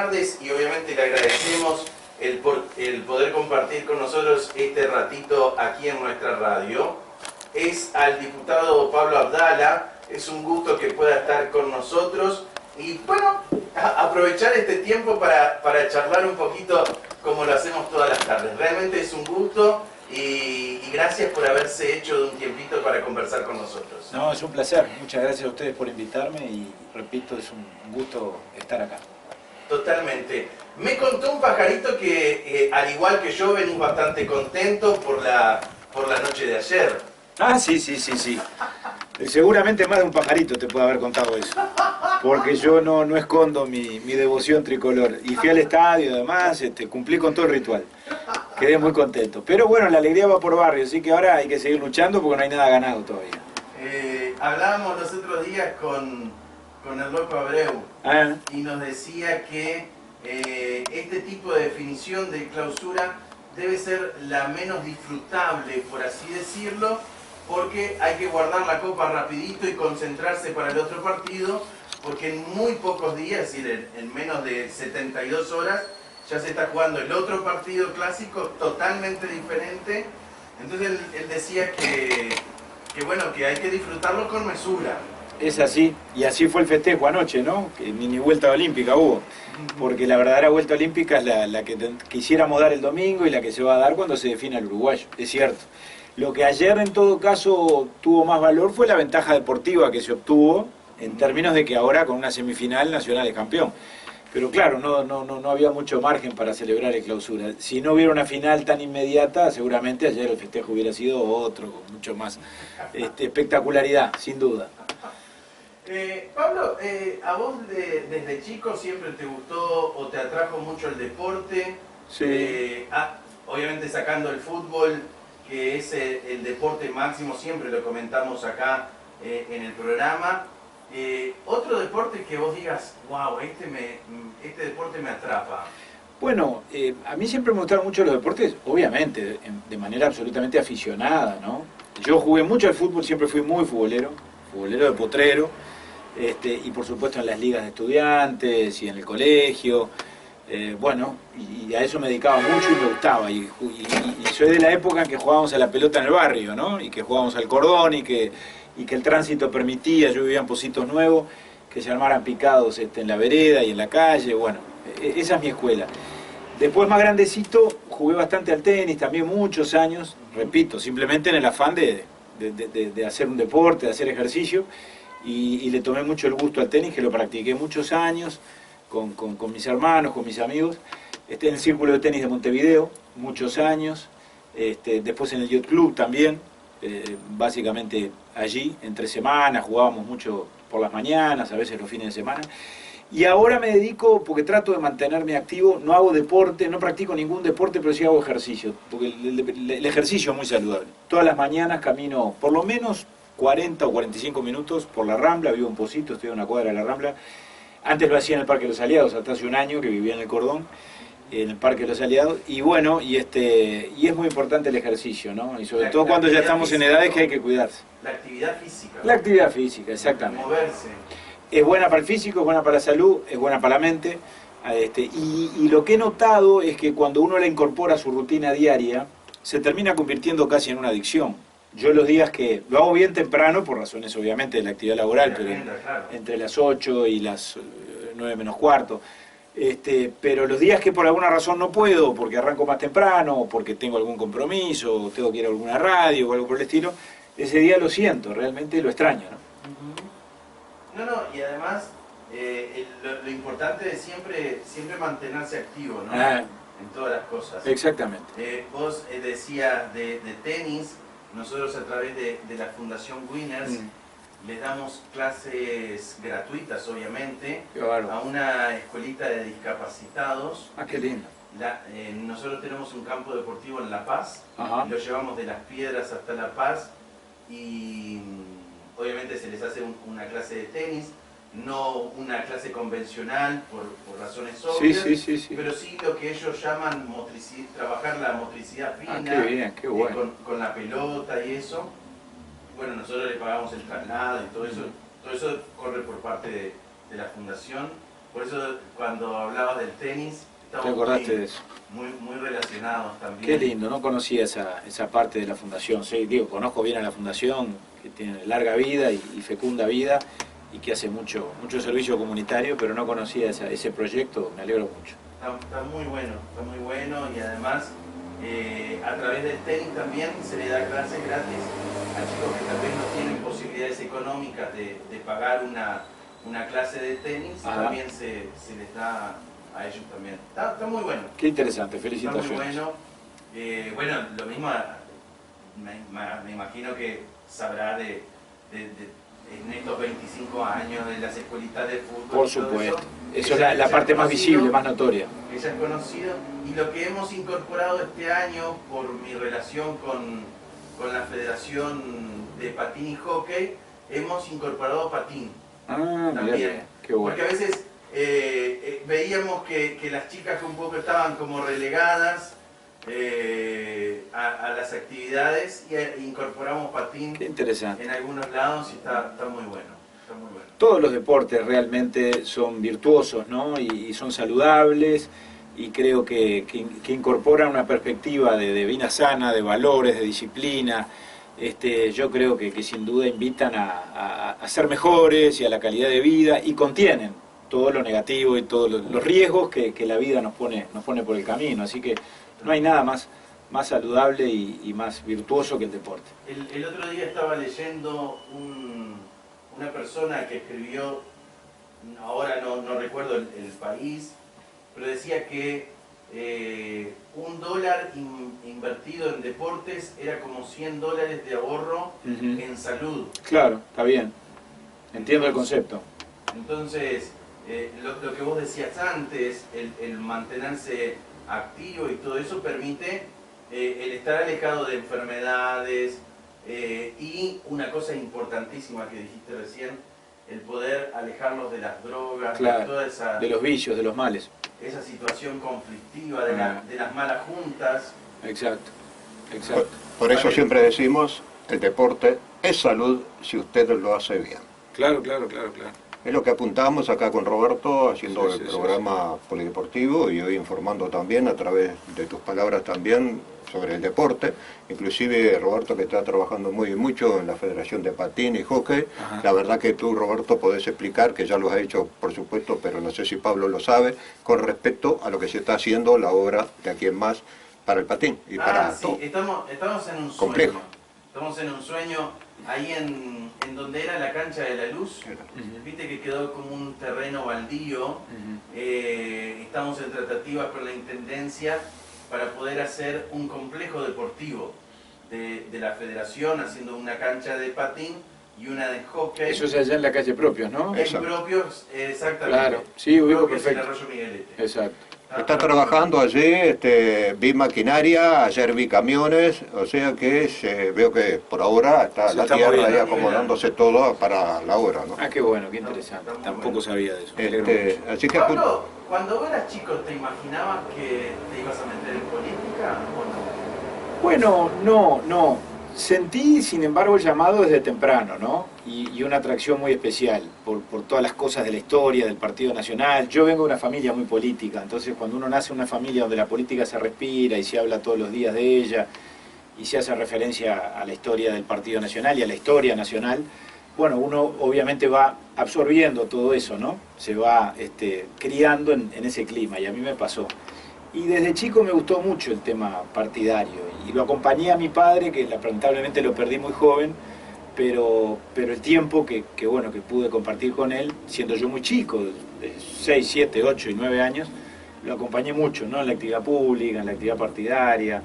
tardes y obviamente le agradecemos el poder compartir con nosotros este ratito aquí en nuestra radio. Es al diputado Pablo Abdala, es un gusto que pueda estar con nosotros y bueno, aprovechar este tiempo para charlar un poquito como lo hacemos todas las tardes. Realmente es un gusto y gracias por haberse hecho de un tiempito para conversar con nosotros. No, es un placer. Muchas gracias a ustedes por invitarme y repito, es un gusto estar acá. Totalmente. Me contó un pajarito que, al igual que yo, venís bastante contento por la noche de ayer. Ah, sí. Seguramente más de un pajarito te puede haber contado eso. Porque yo no escondo mi devoción tricolor. Y fui al estadio, además, cumplí con todo el ritual. Quedé muy contento. Pero bueno, la alegría va por barrio, así que ahora hay que seguir luchando porque no hay nada ganado todavía. Hablábamos los otros días con el loco Abreu y nos decía que este tipo de definición de clausura debe ser la menos disfrutable, por así decirlo, porque hay que guardar la copa rapidito y concentrarse para el otro partido, porque en muy pocos días, es decir, en menos de 72 horas, ya se está jugando el otro partido clásico totalmente diferente. Entonces él decía que bueno, que hay que disfrutarlo con mesura. Es así, y así fue el festejo anoche, ¿no? Que ni vuelta olímpica hubo, porque la verdadera vuelta olímpica es la que quisiéramos dar el domingo y la que se va a dar cuando se defina el uruguayo, es cierto. Lo que ayer en todo caso tuvo más valor fue la ventaja deportiva que se obtuvo, en términos de que ahora con una semifinal Nacional es campeón. Pero claro, no había mucho margen para celebrar el clausura. Si no hubiera una final tan inmediata, seguramente ayer el festejo hubiera sido otro, con mucho más espectacularidad, sin duda. Pablo, ¿a vos desde chico siempre te gustó o te atrajo mucho el deporte? Sí. Obviamente sacando el fútbol, que es el deporte máximo, siempre lo comentamos acá en el programa. Otro deporte que vos digas, wow, este deporte me atrapa. Bueno, a mí siempre me gustaron mucho los deportes, obviamente, de manera absolutamente aficionada, ¿no? Yo jugué mucho al fútbol, siempre fui muy futbolero de potrero, y por supuesto en las ligas de estudiantes y en el colegio, bueno, y a eso me dedicaba mucho y me gustaba, y soy de la época en que jugábamos a la pelota en el barrio, ¿no? Y que jugábamos al cordón y que el tránsito permitía, yo vivía en Pocitos Nuevos, que se armaran picados en la vereda y en la calle, bueno, esa es mi escuela. Después más grandecito jugué bastante al tenis, también muchos años, repito, simplemente en el afán de hacer un deporte, de hacer ejercicio, y le tomé mucho el gusto al tenis, que lo practiqué muchos años, con mis hermanos, con mis amigos, en el Círculo de Tenis de Montevideo, muchos años, después en el Yacht Club también, básicamente allí, entre semanas, jugábamos mucho por las mañanas, a veces los fines de semana. Y ahora me dedico, porque trato de mantenerme activo, no hago deporte, no practico ningún deporte, pero sí hago ejercicio, porque el ejercicio es muy saludable. Todas las mañanas camino por lo menos 40 o 45 minutos por la Rambla, vivo en Pocitos, estoy a una cuadra de la Rambla. Antes lo hacía en el Parque de los Aliados, hasta hace un año que vivía en el Cordón, en el Parque de los Aliados, y bueno, y es muy importante el ejercicio, ¿no? Y sobre todo cuando ya estamos en edades que hay que cuidarse. La actividad física. La actividad física, exactamente. Moverse. Es buena para el físico, es buena para la salud, es buena para la mente, y lo que he notado es que cuando uno la incorpora a su rutina diaria, se termina convirtiendo casi en una adicción. Yo los días que lo hago bien temprano, por razones obviamente de la actividad laboral, pero entre las 8 y las 9 menos cuarto, pero los días que por alguna razón no puedo, porque arranco más temprano, o porque tengo algún compromiso, o tengo que ir a alguna radio o algo por el estilo, ese día lo siento, realmente lo extraño, ¿no? No, y además lo importante es siempre mantenerse activo, ¿no? En todas las cosas. Exactamente. Vos decías de tenis, nosotros a través de la Fundación Winners les damos clases gratuitas, obviamente, a una escuelita de discapacitados. Ah, qué lindo. Nosotros tenemos un campo deportivo en La Paz, lo llevamos de Las Piedras hasta La Paz y obviamente se les hace una clase de tenis, no una clase convencional por razones obvias, sí. Pero sí lo que ellos llaman trabajar la motricidad fina, qué bien, qué bueno. Con la pelota y eso. Bueno, nosotros le pagamos el traslado y todo eso corre por parte de la fundación. Por eso cuando hablabas del tenis, ¿te acordaste de eso? Muy relacionados también. Qué lindo, no conocía esa parte de la fundación. Sí, digo, conozco bien a la fundación, que tiene larga vida y fecunda vida, y que hace mucho servicio comunitario, pero no conocía ese proyecto, me alegro mucho. Está muy bueno, y además a través del tenis también se le da clases gratis a chicos que tal vez no tienen posibilidades económicas de pagar una clase de tenis, también se les da a ellos también. Está muy bueno. Qué interesante, felicitaciones. Está muy bueno. Bueno, lo mismo, me imagino que sabrá en estos 25 años de las escuelitas de fútbol. Por supuesto. Eso es la parte más visible, más notoria. Ella es conocido. Y lo que hemos incorporado este año, por mi relación con la Federación de Patín y Hockey, hemos incorporado patín. También. Mirá, qué bueno. Porque a veces veíamos que las chicas un poco estaban como relegadas a las actividades, y incorporamos patín. Qué interesante. En algunos lados, y está muy bueno. Todos los deportes realmente son virtuosos, ¿no? Y son saludables, y creo que incorporan una perspectiva de vida sana, de valores, de disciplina. Yo creo que sin duda invitan a ser mejores y a la calidad de vida, y contienen todo lo negativo y todos los riesgos que la vida nos pone por el camino. Así que no hay nada más saludable y más virtuoso que el deporte. El otro día estaba leyendo una persona que escribió, ahora no recuerdo el país, pero decía que $1 invertido en deportes era como $100 de ahorro en salud. Claro, está bien. Entiendo el concepto. Entonces, lo que vos decías antes, el mantenerse activo y todo eso permite el estar alejado de enfermedades, y una cosa importantísima que dijiste recién, el poder alejarlos de las drogas, claro, de los vicios, de los males. Esa situación conflictiva de las malas juntas. Exacto. Por eso siempre decimos, el deporte es salud si usted lo hace bien. Claro. Es lo que apuntamos acá con Roberto, haciendo el programa polideportivo, y hoy informando también a través de tus palabras también sobre el deporte. Inclusive Roberto, que está trabajando mucho en la Federación de Patín y Hockey. Ajá. La verdad que tú, Roberto, podés explicar, que ya lo has hecho por supuesto, pero no sé si Pablo lo sabe, con respecto a lo que se está haciendo, la obra de Aquí en Más para el patín y para todo. Estamos en un complejo. Sueño. Estamos en un sueño ahí en donde era la cancha de la Luz. Viste que quedó como un terreno baldío. Estamos en tratativas con la Intendencia para poder hacer un complejo deportivo de la Federación, haciendo una cancha de patín y una de hockey. Eso es allá en la calle Propios, ¿no? En Propios, exactamente. Claro, sí, ubico perfecto. En Arroyo Miguelete. Exacto. Está trabajando allí, vi maquinaria, ayer vi camiones, o sea que veo que por ahora está la tierra ahí acomodándose todo para la obra, ¿no? Ah, qué bueno, qué interesante. Tampoco sabía de eso. Así que Pablo, cuando vos eras chico, ¿te imaginabas que te ibas a meter en política o no? Bueno, no. Sentí, sin embargo, el llamado desde temprano, ¿no? Y una atracción muy especial por todas las cosas de la historia, del Partido Nacional. Yo vengo de una familia muy política, entonces cuando uno nace en una familia donde la política se respira y se habla todos los días de ella, y se hace referencia a la historia del Partido Nacional y a la historia nacional, bueno, uno obviamente va absorbiendo todo eso, ¿no? Se va criando en ese clima, y a mí me pasó. Y desde chico me gustó mucho el tema partidario, y lo acompañé a mi padre, que lamentablemente lo perdí muy joven, pero el tiempo que pude compartir con él, siendo yo muy chico, de 6, 7, 8 y 9 años, lo acompañé mucho, ¿no? En la actividad pública, en la actividad partidaria.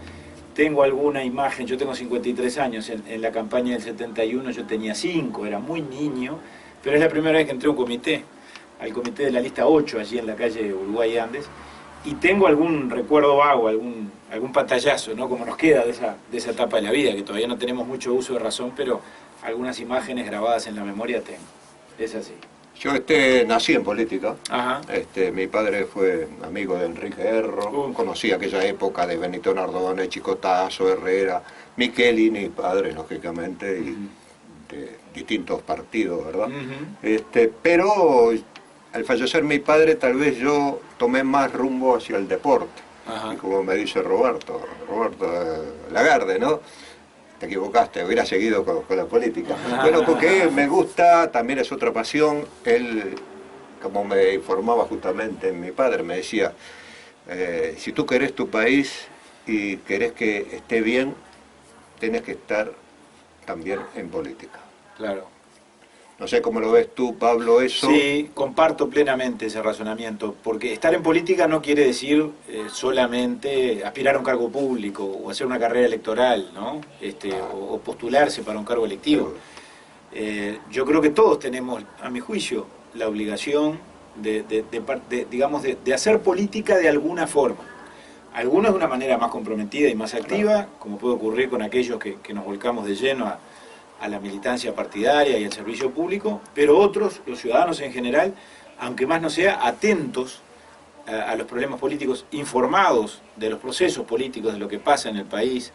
Tengo alguna imagen, yo tengo 53 años, en la campaña del 71 yo tenía 5, era muy niño, pero es la primera vez que entré a un comité, al comité de la lista 8, allí en la calle Uruguay Andes, y tengo algún recuerdo vago, algún pantallazo, ¿no? Como nos queda de esa etapa de la vida, que todavía no tenemos mucho uso de razón, pero algunas imágenes grabadas en la memoria tengo. Es así. Yo nací en política. Ajá. Mi padre fue amigo de Enrique Erro, conocí aquella época de Benito Nardone, Chicotazo, Herrera, Micheli, mi padre, lógicamente, y de distintos partidos, ¿verdad? Pero al fallecer mi padre tal vez yo tomé más rumbo hacia el deporte. Ajá. Y como me dice Roberto Lagarde, ¿no? Te equivocaste, hubiera seguido con la política. Bueno, porque me gusta, también es otra pasión. Él, como me informaba justamente mi padre, me decía, si tú querés tu país y querés que esté bien, tenés que estar también en política. Claro. No sé cómo lo ves tú, Pablo, eso. Sí, comparto plenamente ese razonamiento, porque estar en política no quiere decir solamente aspirar a un cargo público o hacer una carrera electoral, ¿no? O postularse para un cargo electivo. Yo creo que todos tenemos, a mi juicio, la obligación de hacer política de alguna forma. Algunos de una manera más comprometida y más activa, como puede ocurrir con aquellos que nos volcamos de lleno a la militancia partidaria y al servicio público, pero otros, los ciudadanos en general, aunque más no sea, atentos a los problemas políticos, informados de los procesos políticos, de lo que pasa en el país,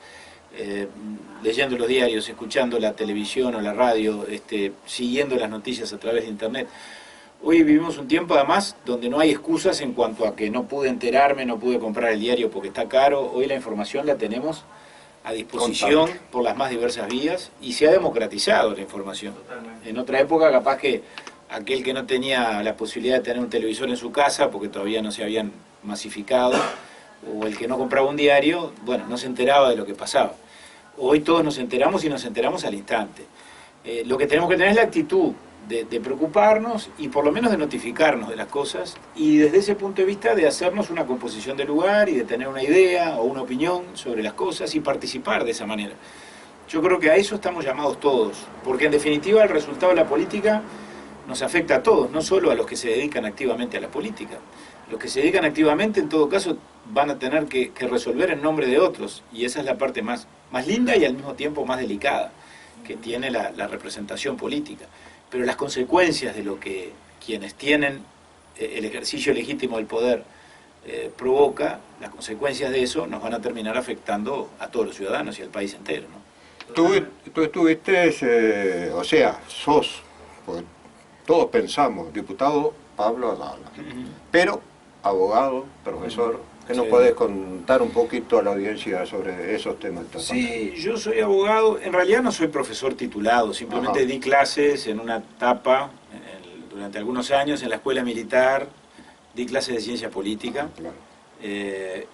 leyendo los diarios, escuchando la televisión o la radio, siguiendo las noticias a través de internet. Hoy vivimos un tiempo además donde no hay excusas en cuanto a que no pude enterarme, no pude comprar el diario porque está caro. Hoy la información la tenemos a disposición por las más diversas vías y se ha democratizado la información. Totalmente. En otra época capaz que aquel que no tenía la posibilidad de tener un televisor en su casa porque todavía no se habían masificado, o el que no compraba un diario, bueno, no se enteraba de lo que pasaba. Hoy todos nos enteramos y nos enteramos al instante. Lo que tenemos que tener es la actitud de preocuparnos y por lo menos de notificarnos de las cosas y desde ese punto de vista de hacernos una composición de lugar y de tener una idea o una opinión sobre las cosas y participar de esa manera. Yo creo que a eso estamos llamados todos, porque en definitiva el resultado de la política nos afecta a todos, no solo a los que se dedican activamente a la política. Los que se dedican activamente en todo caso van a tener que resolver en nombre de otros y esa es la parte más linda y al mismo tiempo más delicada que tiene la representación política. Pero las consecuencias de lo que quienes tienen el ejercicio legítimo del poder provoca, las consecuencias de eso nos van a terminar afectando a todos los ciudadanos y al país entero, ¿no? Tú estuviste, o sea, sos, pues, todos pensamos, diputado Pablo Ayala, pero abogado, profesor, ¿qué nos podés contar un poquito a la audiencia sobre esos temas? Sí, yo soy abogado, en realidad no soy profesor titulado, simplemente di clases en una etapa, durante algunos años en la escuela militar, di clases de ciencia política,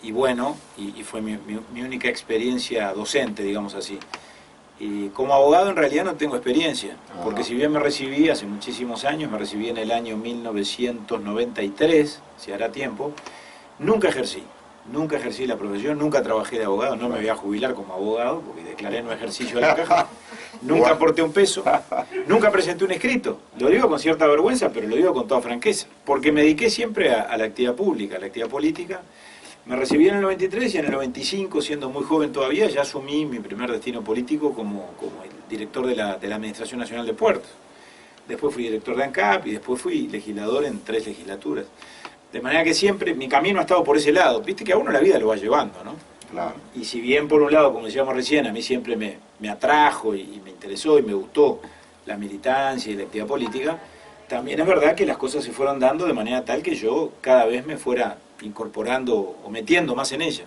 y bueno, y fue mi única experiencia docente, digamos así. Y como abogado en realidad no tengo experiencia, porque si bien me recibí hace muchísimos años, me recibí en el año 1993, si hará tiempo, nunca ejercí la profesión, nunca trabajé de abogado, no me voy a jubilar como abogado, porque declaré no ejercicio de la caja, nunca aporté un peso, nunca presenté un escrito, lo digo con cierta vergüenza, pero lo digo con toda franqueza, porque me dediqué siempre a la actividad pública, a la actividad política. Me recibí en el 93 y en el 95, siendo muy joven todavía, ya asumí mi primer destino político como el director de la Administración Nacional de Puertos. Después fui director de ANCAP y después fui legislador en 3 legislaturas. De manera que siempre mi camino ha estado por ese lado. Viste que a uno la vida lo va llevando, ¿no? Claro. Y si bien por un lado, como decíamos recién, a mí siempre me atrajo y me interesó y me gustó la militancia y la actividad política, también es verdad que las cosas se fueron dando de manera tal que yo cada vez me fuera incorporando o metiendo más en ella.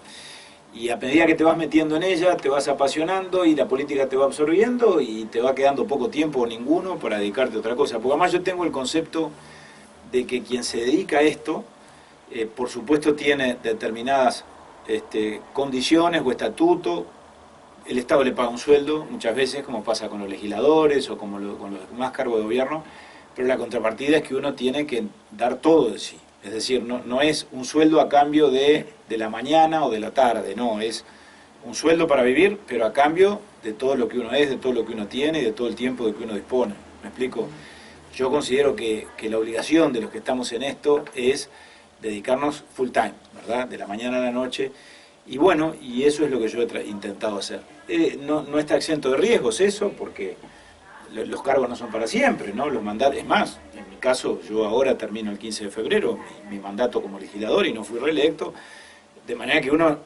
Y a medida que te vas metiendo en ella, te vas apasionando y la política te va absorbiendo y te va quedando poco tiempo o ninguno para dedicarte a otra cosa. Porque además yo tengo el concepto de que quien se dedica a esto, por supuesto tiene determinadas condiciones o estatuto, el Estado le paga un sueldo muchas veces, como pasa con los legisladores o con los demás cargos de gobierno, pero la contrapartida es que uno tiene que dar todo de sí. Es decir, no es un sueldo a cambio de la mañana o de la tarde, no, es un sueldo para vivir, pero a cambio de todo lo que uno es, de todo lo que uno tiene y de todo el tiempo de que uno dispone. ¿Me explico? Yo considero que la obligación de los que estamos en esto es dedicarnos full time, ¿verdad? De la mañana a la noche. Y bueno, y eso es lo que yo he intentado hacer. No está exento de riesgos eso, porque los cargos no son para siempre, ¿no? Los mandatos, es más, en mi caso, yo ahora termino el 15 de febrero mi mandato como legislador y no fui reelecto, de manera que uno,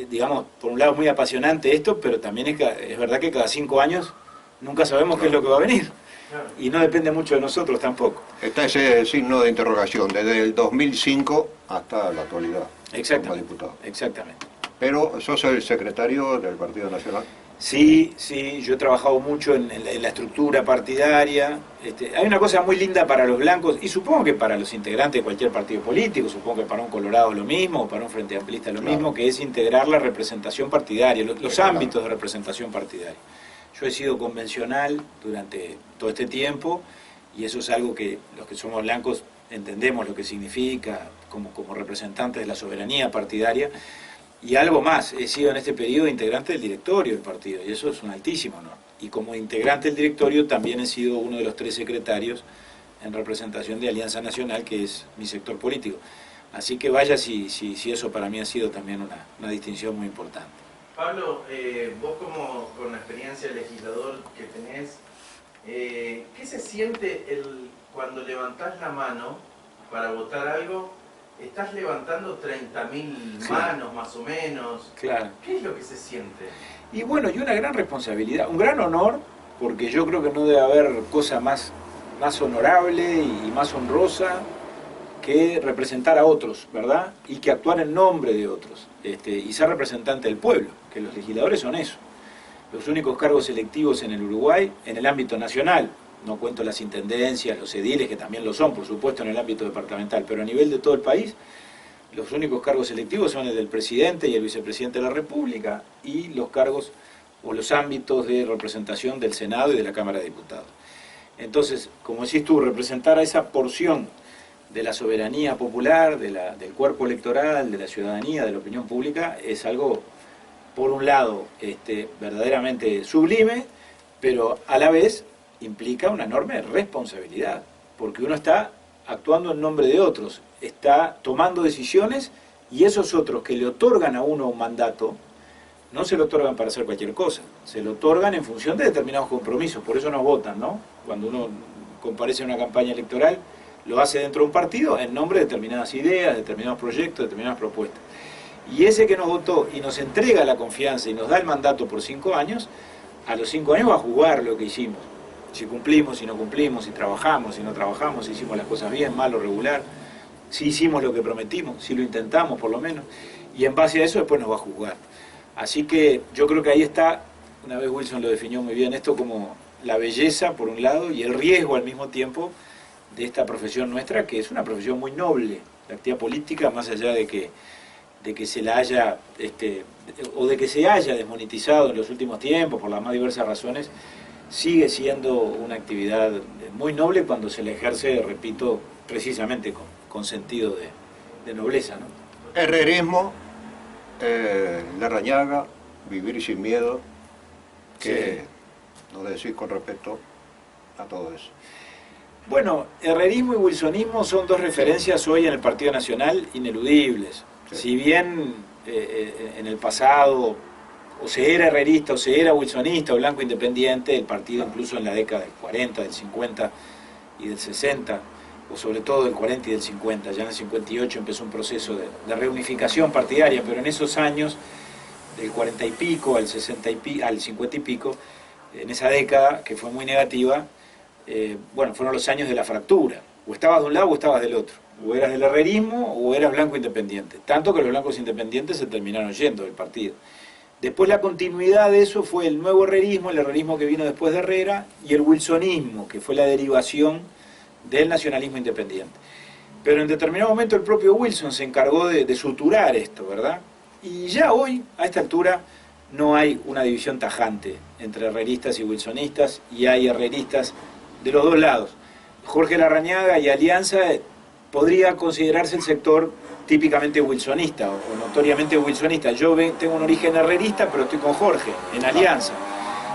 digamos, por un lado es muy apasionante esto, pero también es verdad que cada 5 años nunca sabemos qué es lo que va a venir. Claro. Y no depende mucho de nosotros tampoco. Está ese signo de interrogación desde el 2005 hasta la actualidad. Exactamente. Como diputado. Exactamente. Pero sos el secretario del Partido Nacional. Sí, sí, yo he trabajado mucho en la estructura partidaria. Hay una cosa muy linda para los blancos, y supongo que para los integrantes de cualquier partido político, supongo que para un colorado lo mismo, o para un frente amplista lo mismo, que es integrar la representación partidaria, los ámbitos de representación partidaria. Yo he sido convencional durante todo este tiempo, y eso es algo que los que somos blancos entendemos lo que significa como representantes de la soberanía partidaria. Y algo más, he sido en este periodo integrante del directorio del partido, y eso es un altísimo honor. Y como integrante del directorio también he sido uno de los 3 secretarios en representación de Alianza Nacional, que es mi sector político. Así que vaya si eso para mí ha sido también una distinción muy importante. Pablo, vos con la experiencia de legislador que tenés, ¿qué se siente cuando levantás la mano para votar algo? Estás levantando 30.000 manos más o menos. Claro. ¿Qué es lo que se siente? Y bueno, y una gran responsabilidad, un gran honor, porque yo creo que no debe haber cosa más honorable y más honrosa que representar a otros, ¿verdad? Y que actuar en nombre de otros, y ser representante del pueblo, que los legisladores son eso. Los únicos cargos electivos en el Uruguay, en el ámbito nacional, no cuento las intendencias, los ediles, que también lo son, por supuesto, en el ámbito departamental, pero a nivel de todo el país, los únicos cargos electivos son el del presidente y el vicepresidente de la República, y los cargos o los ámbitos de representación del Senado y de la Cámara de Diputados. Entonces, como decís tú, representar a esa porción de la soberanía popular, del cuerpo electoral, de la ciudadanía, de la opinión pública, es algo, por un lado, verdaderamente sublime, pero a la vez implica una enorme responsabilidad, porque uno está actuando en nombre de otros, está tomando decisiones, y esos otros que le otorgan a uno un mandato, no se lo otorgan para hacer cualquier cosa, se lo otorgan en función de determinados compromisos, por eso nos votan, ¿no? Cuando uno comparece en una campaña electoral, lo hace dentro de un partido en nombre de determinadas ideas, determinados proyectos, determinadas propuestas. Y ese que nos votó y nos entrega la confianza y nos da el mandato por 5 años, a los 5 años va a jugar lo que hicimos. Si cumplimos, si no cumplimos, si trabajamos, si no trabajamos, si hicimos las cosas bien, mal o regular, si hicimos lo que prometimos, si lo intentamos por lo menos, y en base a eso después nos va a juzgar. Así que yo creo que ahí está, una vez Wilson lo definió muy bien, esto como la belleza por un lado y el riesgo al mismo tiempo de esta profesión nuestra, que es una profesión muy noble, la actividad política, más allá de que se la haya, o de que se haya desmonetizado en los últimos tiempos por las más diversas razones, sigue siendo una actividad muy noble cuando se la ejerce, repito, precisamente con sentido de nobleza, ¿no? Herrerismo, Larrañaga, vivir sin miedo, que nos decís con respecto a todo eso. Bueno, herrerismo y wilsonismo son 2 referencias hoy en el Partido Nacional ineludibles. Sí. Si bien en el pasado o se era herrerista, o se era wilsonista, o blanco independiente, el partido incluso en la década del 40, del 50 y del 60, o sobre todo del 40 y del 50, ya en el 58 empezó un proceso de reunificación partidaria, pero en esos años, del 40 y pico al 50 y pico, en esa década, que fue muy negativa, bueno, fueron los años de la fractura, o estabas de un lado o estabas del otro, o eras del herrerismo o eras blanco independiente, tanto que los blancos independientes se terminaron yendo del partido. Después la continuidad de eso fue el nuevo herrerismo, el herrerismo que vino después de Herrera, y el wilsonismo, que fue la derivación del nacionalismo independiente. Pero en determinado momento el propio Wilson se encargó de suturar esto, ¿verdad? Y ya hoy, a esta altura, no hay una división tajante entre herreristas y wilsonistas, y hay herreristas de los 2 lados. Jorge Larrañaga y Alianza podría considerarse el sector típicamente wilsonista o notoriamente wilsonista. Yo tengo un origen herrerista, pero estoy con Jorge, en Alianza.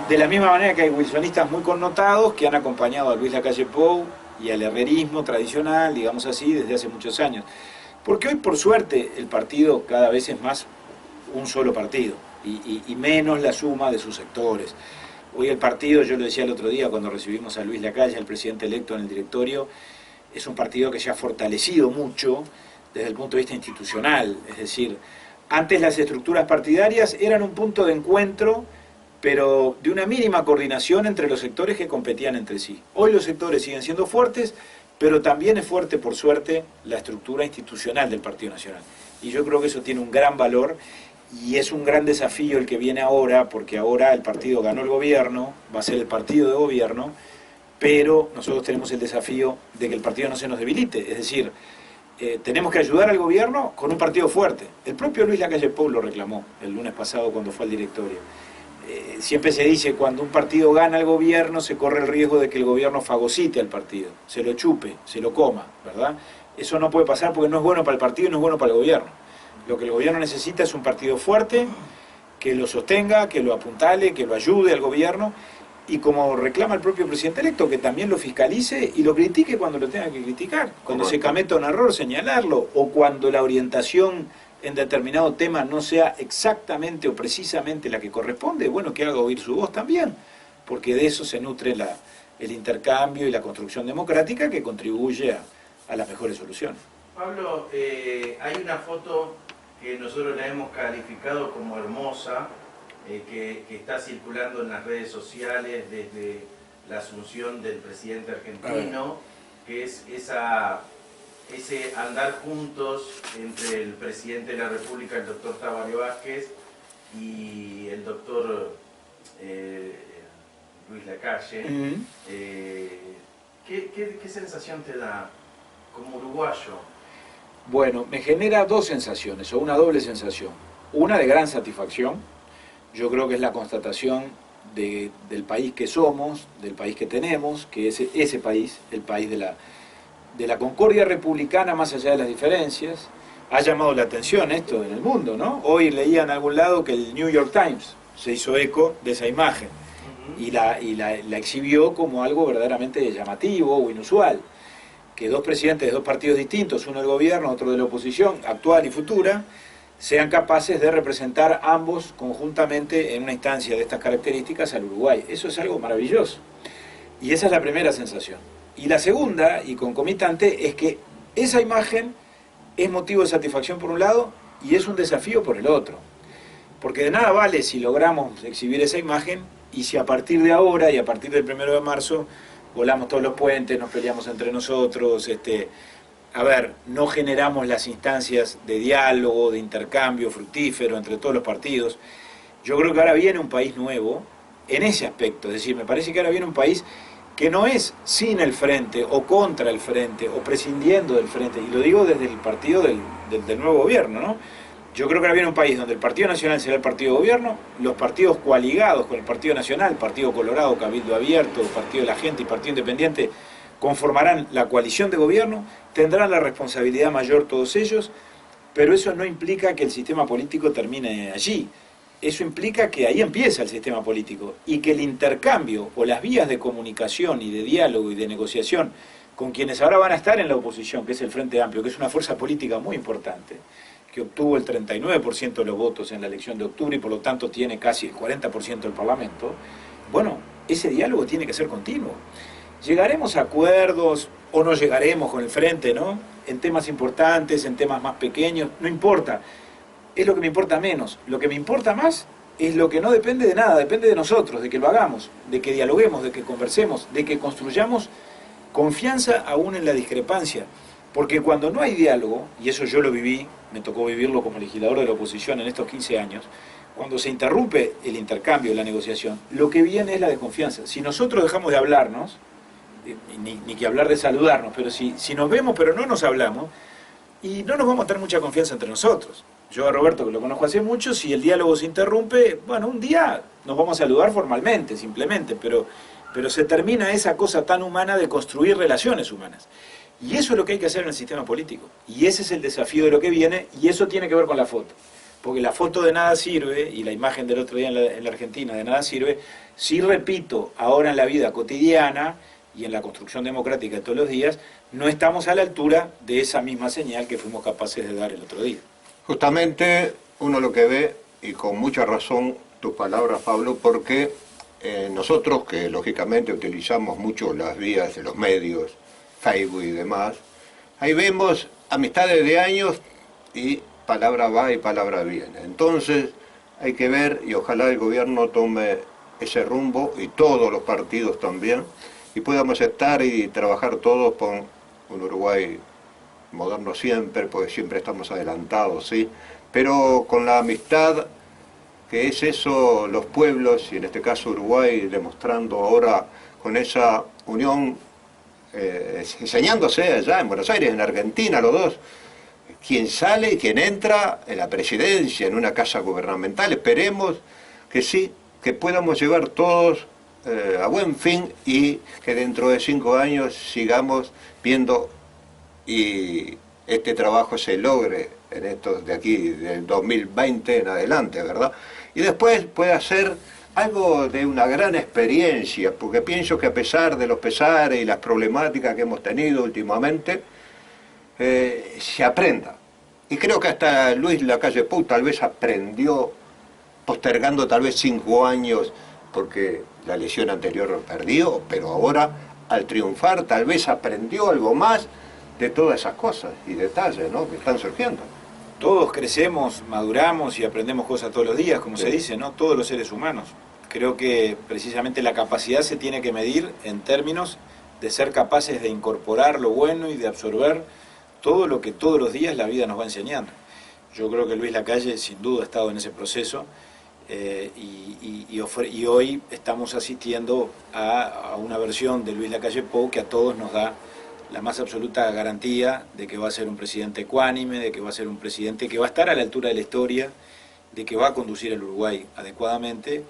De la misma manera que hay wilsonistas muy connotados que han acompañado a Luis Lacalle Pou y al herrerismo tradicional, digamos así, desde hace muchos años. Porque hoy, por suerte, el partido cada vez es más un solo partido y menos la suma de sus sectores. Hoy el partido, yo lo decía el otro día cuando recibimos a Luis Lacalle, el presidente electo en el directorio, es un partido que se ha fortalecido mucho desde el punto de vista institucional. Es decir, antes las estructuras partidarias eran un punto de encuentro, pero de una mínima coordinación entre los sectores que competían entre sí. Hoy los sectores siguen siendo fuertes, pero también es fuerte, por suerte, la estructura institucional del Partido Nacional. Y yo creo que eso tiene un gran valor y es un gran desafío el que viene ahora, porque ahora el partido ganó el gobierno, va a ser el partido de gobierno, pero nosotros tenemos el desafío de que el partido no se nos debilite, es decir, tenemos que ayudar al gobierno con un partido fuerte. El propio Luis Lacalle Pou lo reclamó el lunes pasado cuando fue al directorio. Siempre se dice, cuando un partido gana el gobierno, se corre el riesgo de que el gobierno fagocite al partido, se lo chupe, se lo coma, ¿verdad? Eso no puede pasar porque no es bueno para el partido y no es bueno para el gobierno. Lo que el gobierno necesita es un partido fuerte, que lo sostenga, que lo apuntale, que lo ayude al gobierno, y como reclama el propio presidente electo, que también lo fiscalice y lo critique cuando lo tenga que criticar. Cuando se cometa un error, señalarlo, o cuando la orientación en determinado tema no sea exactamente o precisamente la que corresponde, bueno, que haga oír su voz también, porque de eso se nutre el intercambio y la construcción democrática que contribuye a las mejores soluciones. Pablo, hay una foto que nosotros la hemos calificado como hermosa, que está circulando en las redes sociales desde la asunción del presidente argentino, que es ese andar juntos entre el presidente de la República, el doctor Tabaré Vázquez, y el doctor Luis Lacalle. ¿Qué sensación te da como uruguayo? Bueno, me genera dos sensaciones, o una doble sensación. Una de gran satisfacción. Yo creo que es la constatación del país que somos, del país que tenemos, que es ese país, el país de la concordia republicana más allá de las diferencias. Ha llamado la atención esto en el mundo, ¿no? Hoy leía en algún lado que el New York Times se hizo eco de esa imagen y la exhibió como algo verdaderamente llamativo o inusual. Que dos presidentes de dos partidos distintos, uno del gobierno, otro de la oposición, actual y futura, sean capaces de representar ambos conjuntamente en una instancia de estas características al Uruguay. Eso es algo maravilloso. Y esa es la primera sensación. Y la segunda, y concomitante, es que esa imagen es motivo de satisfacción por un lado y es un desafío por el otro. Porque de nada vale si logramos exhibir esa imagen y si a partir de ahora y a partir del 1 de marzo volamos todos los puentes, nos peleamos entre nosotros, no generamos las instancias de diálogo, de intercambio fructífero entre todos los partidos. Yo creo que ahora viene un país nuevo en ese aspecto, es decir, me parece que ahora viene un país que no es sin el frente o contra el frente o prescindiendo del frente, y lo digo desde el partido del nuevo gobierno, ¿no? Yo creo que ahora viene un país donde el Partido Nacional será el partido de gobierno, los partidos coaligados con el Partido Nacional, Partido Colorado, Cabildo Abierto, Partido de la Gente y Partido Independiente, conformarán la coalición de gobierno, tendrán la responsabilidad mayor todos ellos, pero eso no implica que el sistema político termine allí. Eso implica que ahí empieza el sistema político y que el intercambio o las vías de comunicación y de diálogo y de negociación con quienes ahora van a estar en la oposición, que es el Frente Amplio, que es una fuerza política muy importante, que obtuvo el 39% de los votos en la elección de octubre y por lo tanto tiene casi el 40% del Parlamento, bueno, ese diálogo tiene que ser continuo. Llegaremos a acuerdos o no llegaremos con el Frente, ¿no? En temas importantes, en temas más pequeños, no importa. Es lo que me importa menos. Lo que me importa más es lo que no depende de nada, depende de nosotros, de que lo hagamos, de que dialoguemos, de que conversemos, de que construyamos confianza aún en la discrepancia. Porque cuando no hay diálogo, y eso yo lo viví, me tocó vivirlo como legislador de la oposición en estos 15 años, cuando se interrumpe el intercambio, la negociación, lo que viene es la desconfianza. Si nosotros dejamos de hablarnos, ni que hablar de saludarnos, pero si nos vemos pero no nos hablamos, y no nos vamos a tener mucha confianza entre nosotros. Yo a Roberto, que lo conozco hace mucho, si el diálogo se interrumpe, bueno, un día nos vamos a saludar formalmente, simplemente, pero se termina esa cosa tan humana de construir relaciones humanas. Y eso es lo que hay que hacer en el sistema político. Y ese es el desafío de lo que viene, y eso tiene que ver con la foto. Porque la foto de nada sirve, y la imagen del otro día en la Argentina de nada sirve, si repito, ahora en la vida cotidiana y en la construcción democrática de todos los días, no estamos a la altura de esa misma señal que fuimos capaces de dar el otro día. Justamente uno lo que ve, y con mucha razón tus palabras, Pablo, porque nosotros que lógicamente utilizamos mucho las vías de los medios, Facebook y demás, ahí vemos amistades de años y palabra va y palabra viene. Entonces hay que ver, y ojalá el gobierno tome ese rumbo, y todos los partidos también, y podamos estar y trabajar todos por un Uruguay moderno siempre, porque siempre estamos adelantados, ¿sí? Pero con la amistad, que es eso, los pueblos, y en este caso Uruguay, demostrando ahora con esa unión, enseñándose allá en Buenos Aires, en Argentina, los dos, quien sale y quien entra en la presidencia, en una casa gubernamental. Esperemos que sí, que podamos llevar todos a buen fin, y que dentro de 5 años sigamos viendo y este trabajo se logre en estos de aquí, del 2020 en adelante, ¿verdad? Y después pueda ser algo de una gran experiencia, porque pienso que a pesar de los pesares y las problemáticas que hemos tenido últimamente, se aprenda. Y creo que hasta Luis Lacalle Pou tal vez aprendió, postergando tal vez 5 años, porque la elección anterior perdió, pero ahora al triunfar tal vez aprendió algo más de todas esas cosas y detalles, ¿no?, que están surgiendo. Todos crecemos, maduramos y aprendemos cosas todos los días, como se dice, ¿no? Todos los seres humanos. Creo que precisamente la capacidad se tiene que medir en términos de ser capaces de incorporar lo bueno y de absorber todo lo que todos los días la vida nos va enseñando. Yo creo que Luis Lacalle sin duda ha estado en ese proceso, y hoy estamos asistiendo a una versión de Luis Lacalle Pou que a todos nos da la más absoluta garantía de que va a ser un presidente ecuánime, de que va a ser un presidente que va a estar a la altura de la historia, de que va a conducir el Uruguay adecuadamente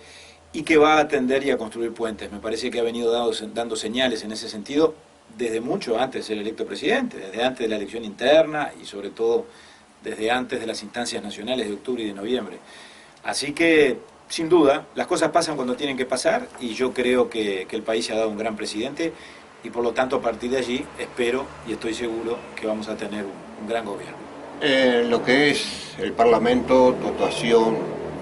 y que va a atender y a construir puentes. Me parece que ha venido dando señales en ese sentido desde mucho antes de ser electo presidente, desde antes de la elección interna y sobre todo desde antes de las instancias nacionales de octubre y de noviembre. Así que, sin duda, las cosas pasan cuando tienen que pasar, y yo creo que el país se ha dado un gran presidente, y por lo tanto a partir de allí espero y estoy seguro que vamos a tener un gran gobierno. Lo que es el Parlamento, dotación,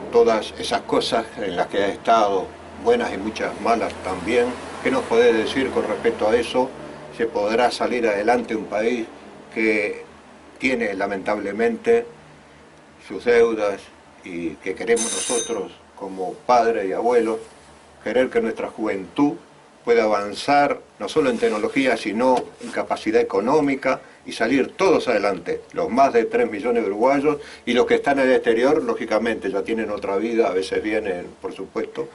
todas esas cosas en las que ha estado, buenas y muchas malas también, ¿qué nos podés decir con respecto a eso? ¿Se podrá salir adelante un país que tiene lamentablemente sus deudas, y que queremos nosotros como padres y abuelos, querer que nuestra juventud pueda avanzar no solo en tecnología, sino en capacidad económica, y salir todos adelante, los más de 3 millones de uruguayos, y los que están en el exterior, lógicamente, ya tienen otra vida, a veces vienen, por supuesto,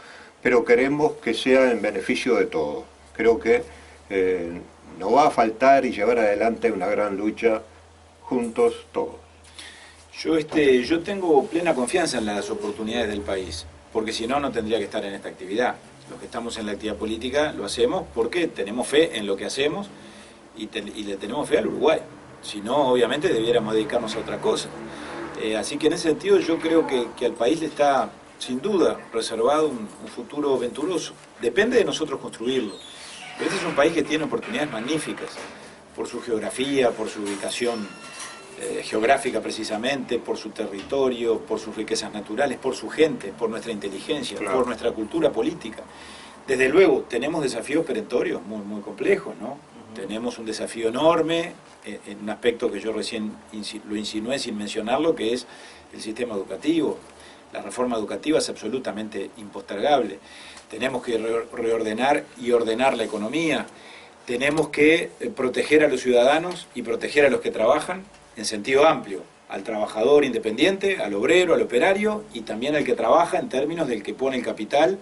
pero queremos que sea en beneficio de todos. Creo que nos va a faltar y llevar adelante una gran lucha juntos todos. Yo tengo plena confianza en las oportunidades del país, porque si no, no tendría que estar en esta actividad. Los que estamos en la actividad política lo hacemos porque tenemos fe en lo que hacemos y le tenemos fe al Uruguay. Si no, obviamente debiéramos dedicarnos a otra cosa. Así que en ese sentido yo creo que al país le está, sin duda, reservado un futuro venturoso. Depende de nosotros construirlo. Pero este es un país que tiene oportunidades magníficas, por su geografía, por su ubicación geográfica precisamente, por su territorio, por sus riquezas naturales, por su gente, por nuestra inteligencia, claro, por nuestra cultura política. Desde luego, tenemos desafíos perentorios muy, muy complejos, ¿no? Tenemos un desafío enorme en un aspecto que yo recién lo insinué sin mencionarlo, que es el sistema educativo. La reforma educativa es absolutamente impostergable. Tenemos que reordenar y ordenar la economía. Tenemos que proteger a los ciudadanos y proteger a los que trabajan en sentido amplio, al trabajador independiente, al obrero, al operario, y también al que trabaja en términos del que pone el capital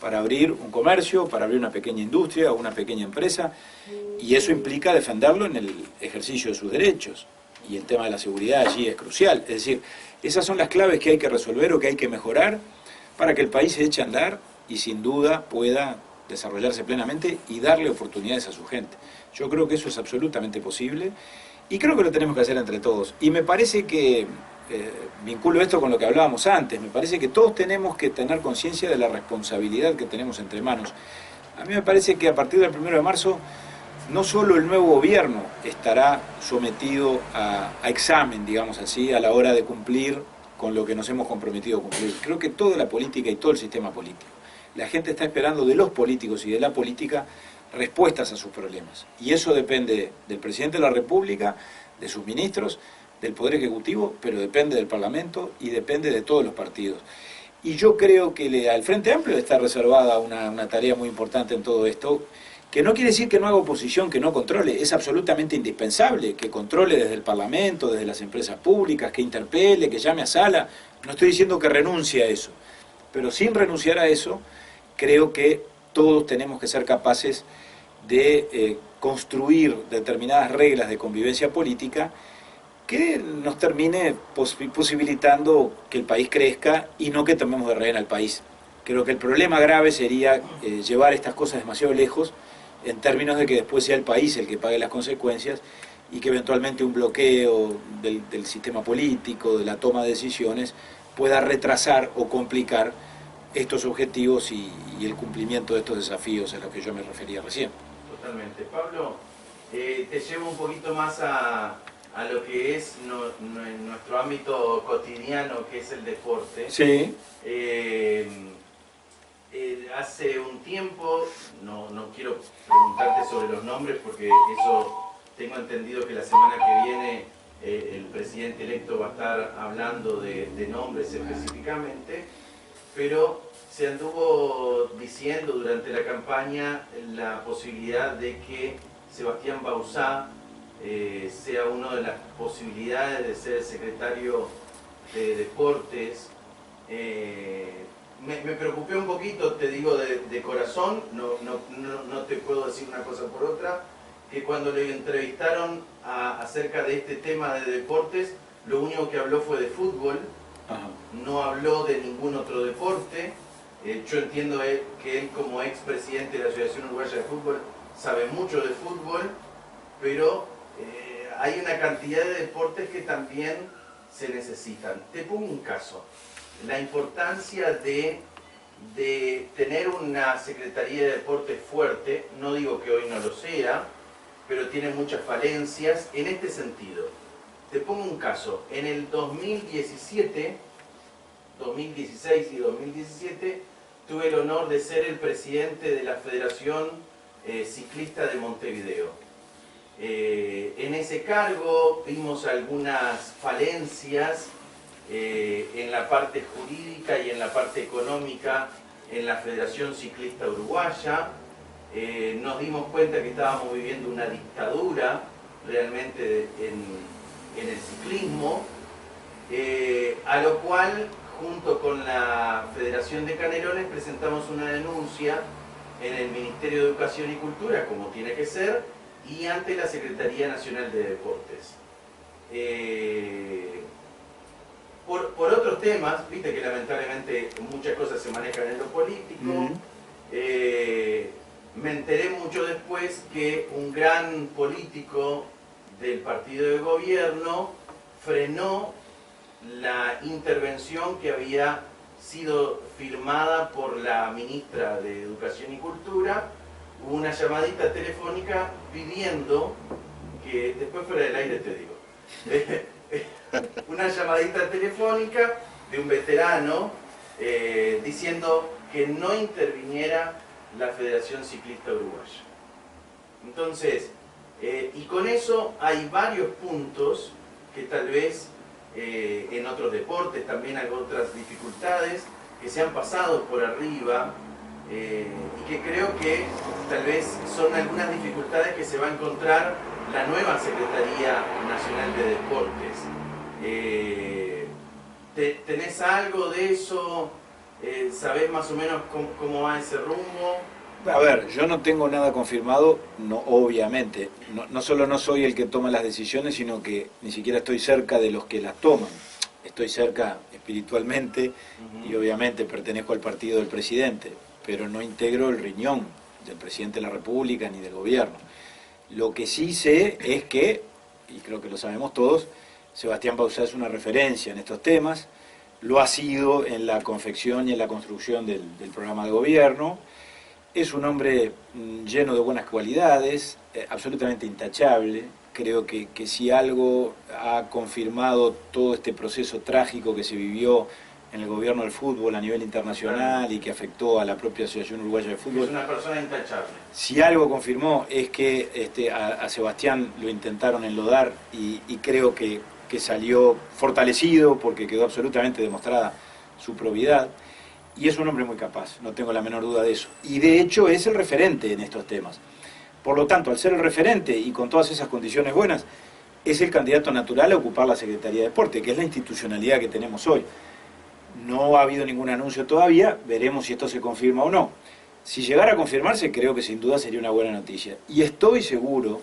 para abrir un comercio, para abrir una pequeña industria o una pequeña empresa, y eso implica defenderlo en el ejercicio de sus derechos, y el tema de la seguridad allí es crucial. Es decir, esas son las claves que hay que resolver o que hay que mejorar para que el país se eche a andar y sin duda pueda desarrollarse plenamente y darle oportunidades a su gente. Yo creo que eso es absolutamente posible y creo que lo tenemos que hacer entre todos. Y me parece que, vinculo esto con lo que hablábamos antes, me parece que todos tenemos que tener conciencia de la responsabilidad que tenemos entre manos. A mí me parece que a partir del 1 de marzo no solo el nuevo gobierno estará sometido a examen, digamos así, a la hora de cumplir con lo que nos hemos comprometido a cumplir. Creo que toda la política y todo el sistema político. La gente está esperando de los políticos y de la política respuestas a sus problemas. Y eso depende del presidente de la República, de sus ministros, del Poder Ejecutivo, pero depende del Parlamento y depende de todos los partidos. Y yo creo que al Frente Amplio está reservada una tarea muy importante en todo esto, que no quiere decir que no haga oposición, que no controle, es absolutamente indispensable que controle desde el Parlamento, desde las empresas públicas, que interpele, que llame a sala. No estoy diciendo que renuncie a eso, pero sin renunciar a eso, creo que todos tenemos que ser capaces de construir determinadas reglas de convivencia política que nos termine posibilitando que el país crezca y no que tomemos de rehén al país. Creo que el problema grave sería llevar estas cosas demasiado lejos en términos de que después sea el país el que pague las consecuencias y que eventualmente un bloqueo del sistema político, de la toma de decisiones, pueda retrasar o complicar estos objetivos y el cumplimiento de estos desafíos a los que yo me refería recién. Totalmente. Pablo, te llevo un poquito más a lo que es nuestro ámbito cotidiano, que es el deporte. Sí. Hace un tiempo, no quiero preguntarte sobre los nombres porque eso tengo entendido que la semana que viene el presidente electo va a estar hablando de nombres específicamente, pero se anduvo diciendo durante la campaña la posibilidad de que Sebastián Bauzá sea una de las posibilidades de ser secretario de Deportes. Me preocupé un poquito, te digo de corazón, no te puedo decir una cosa por otra, que cuando le entrevistaron acerca de este tema de deportes, lo único que habló fue de fútbol. Ajá. No habló de ningún otro deporte. Yo entiendo que él, como expresidente de la Asociación Uruguaya de Fútbol, sabe mucho de fútbol, pero hay una cantidad de deportes que también se necesitan. Te pongo un caso. La importancia de tener una Secretaría de Deportes fuerte, no digo que hoy no lo sea, pero tiene muchas falencias en este sentido. Te pongo un caso. En el 2017, 2016 y 2017, tuve el honor de ser el presidente de la Federación Ciclista de Montevideo. En ese cargo vimos algunas falencias en la parte jurídica y en la parte económica en la Federación Ciclista Uruguaya. Nos dimos cuenta que estábamos viviendo una dictadura realmente en el ciclismo, a lo cual, junto con la Federación de Canelones, presentamos una denuncia en el Ministerio de Educación y Cultura, como tiene que ser, y ante la Secretaría Nacional de Deportes. Por otros temas, viste que lamentablemente muchas cosas se manejan en lo político, me enteré mucho después que un gran político del partido de gobierno frenó la intervención que había sido firmada por la ministra de Educación y Cultura. Hubo una llamadita telefónica pidiendo que, después fuera del aire te digo, una llamadita telefónica de un veterano diciendo que no interviniera la Federación Ciclista Uruguaya. Entonces, y con eso hay varios puntos que tal vez en otros deportes también hay otras dificultades que se han pasado por arriba y que creo que tal vez son algunas dificultades que se va a encontrar la nueva Secretaría Nacional de Deportes. ¿Tenés algo de eso? ¿Sabés más o menos cómo va ese rumbo? A ver, yo no tengo nada confirmado, no, obviamente. No solo no soy el que toma las decisiones, sino que ni siquiera estoy cerca de los que las toman. Estoy cerca espiritualmente y obviamente pertenezco al partido del presidente, pero no integro el riñón del presidente de la República ni del gobierno. Lo que sí sé es que, y creo que lo sabemos todos, Sebastián Bauzá es una referencia en estos temas, lo ha sido en la confección y en la construcción del programa de gobierno. Es un hombre lleno de buenas cualidades, absolutamente intachable. Creo que si algo ha confirmado todo este proceso trágico que se vivió en el gobierno del fútbol a nivel internacional y que afectó a la propia Asociación Uruguaya de Fútbol. Es una persona intachable. Si algo confirmó es que a Sebastián lo intentaron enlodar y creo que salió fortalecido porque quedó absolutamente demostrada su probidad, y es un hombre muy capaz, no tengo la menor duda de eso. Y de hecho es el referente en estos temas. Por lo tanto, al ser el referente y con todas esas condiciones buenas, es el candidato natural a ocupar la Secretaría de Deporte, que es la institucionalidad que tenemos hoy. No ha habido ningún anuncio todavía, veremos si esto se confirma o no. Si llegara a confirmarse, creo que sin duda sería una buena noticia. Y estoy seguro,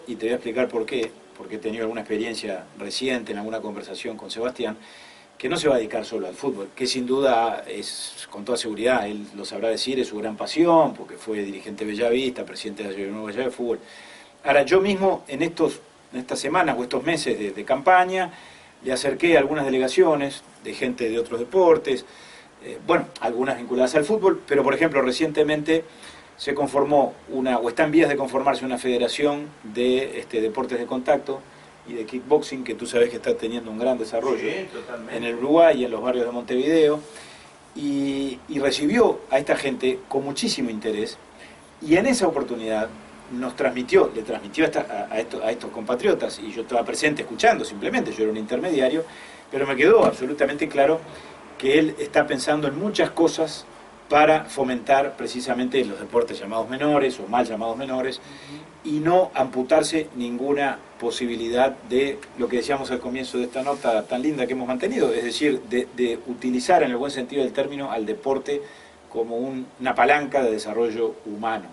y te voy a explicar por qué, porque he tenido alguna experiencia reciente en alguna conversación con Sebastián, que no se va a dedicar solo al fútbol, que sin duda es, con toda seguridad, él lo sabrá decir, es su gran pasión, porque fue dirigente bellavista, presidente de la Asociación Uruguaya de Fútbol. Ahora, yo mismo en estas semanas o estos meses de campaña, le acerqué a algunas delegaciones de gente de otros deportes, bueno, algunas vinculadas al fútbol, pero por ejemplo recientemente se conformó o está en vías de conformarse una federación de deportes de contacto y de kickboxing, que tú sabes que está teniendo un gran desarrollo en el Uruguay y en los barrios de Montevideo, y recibió a esta gente con muchísimo interés, y en esa oportunidad le transmitió a estos compatriotas, y yo estaba presente escuchando simplemente, yo era un intermediario, pero me quedó absolutamente claro que él está pensando en muchas cosas para fomentar precisamente los deportes llamados menores o mal llamados menores, y no amputarse ninguna posibilidad de lo que decíamos al comienzo de esta nota tan linda que hemos mantenido, es decir, de utilizar en el buen sentido del término al deporte como una palanca de desarrollo humano.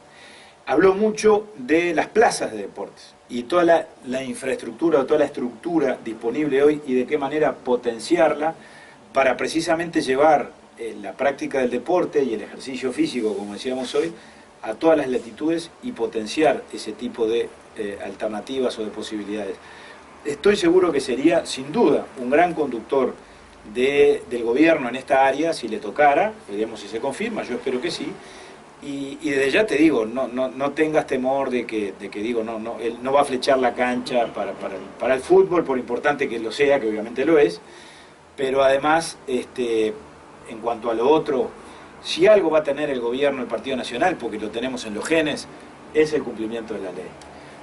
Habló mucho de las plazas de deportes y toda la infraestructura o toda la estructura disponible hoy y de qué manera potenciarla para precisamente llevar la práctica del deporte y el ejercicio físico, como decíamos hoy, a todas las latitudes y potenciar ese tipo de alternativas o de posibilidades. Estoy seguro que sería, sin duda, un gran conductor del gobierno en esta área, si le tocara, veremos si se confirma, yo espero que sí, y desde ya te digo, no tengas temor de que digo, él no va a flechar la cancha para el fútbol, por importante que lo sea, que obviamente lo es, pero además, en cuanto a lo otro, si algo va a tener el gobierno, el Partido Nacional, porque lo tenemos en los genes, es el cumplimiento de la ley.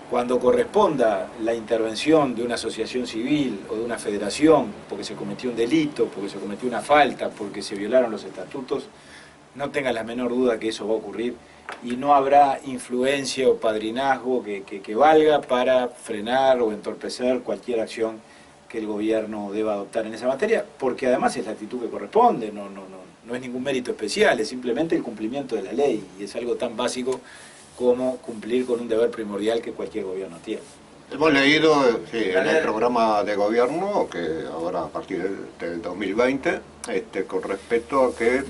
Cuando corresponda la intervención de una asociación civil o de una federación, porque se cometió un delito, porque se cometió una falta, porque se violaron los estatutos, no tengas la menor duda que eso va a ocurrir y no habrá influencia o padrinazgo que valga para frenar o entorpecer cualquier acción que el gobierno deba adoptar en esa materia, porque además es la actitud que corresponde, no es ningún mérito especial, es simplemente el cumplimiento de la ley, y es algo tan básico como cumplir con un deber primordial que cualquier gobierno tiene. Hemos leído en el programa de gobierno, que ahora a partir del 2020, con respecto a que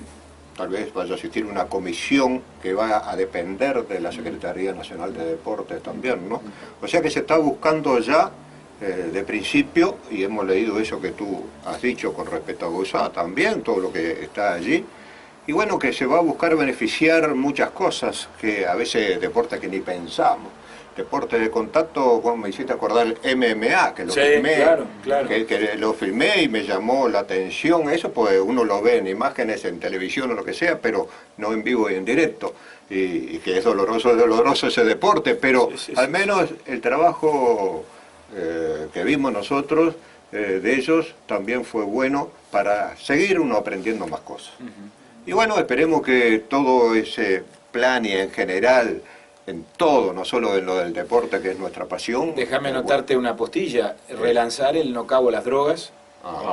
tal vez vaya a existir una comisión que va a depender de la Secretaría Nacional de Deportes también, ¿no? O sea que se está buscando ya de principio, y hemos leído eso que tú has dicho con respecto a GOSA también, todo lo que está allí, y bueno, que se va a buscar beneficiar muchas cosas, que a veces deportes que ni pensamos. Deporte de contacto, como me hiciste acordar, el MMA, que lo filmé, claro. Que lo filmé y me llamó la atención. Eso pues uno lo ve en imágenes, en televisión o lo que sea, pero no en vivo y en directo. Y que es doloroso ese deporte, pero sí. Al menos el trabajo que vimos nosotros de ellos también fue bueno para seguir uno aprendiendo más cosas. Y bueno, esperemos que todo ese plan y en general, en todo, no solo en lo del deporte, que es nuestra pasión. Déjame anotarte una postilla, relanzar el no cabo las drogas,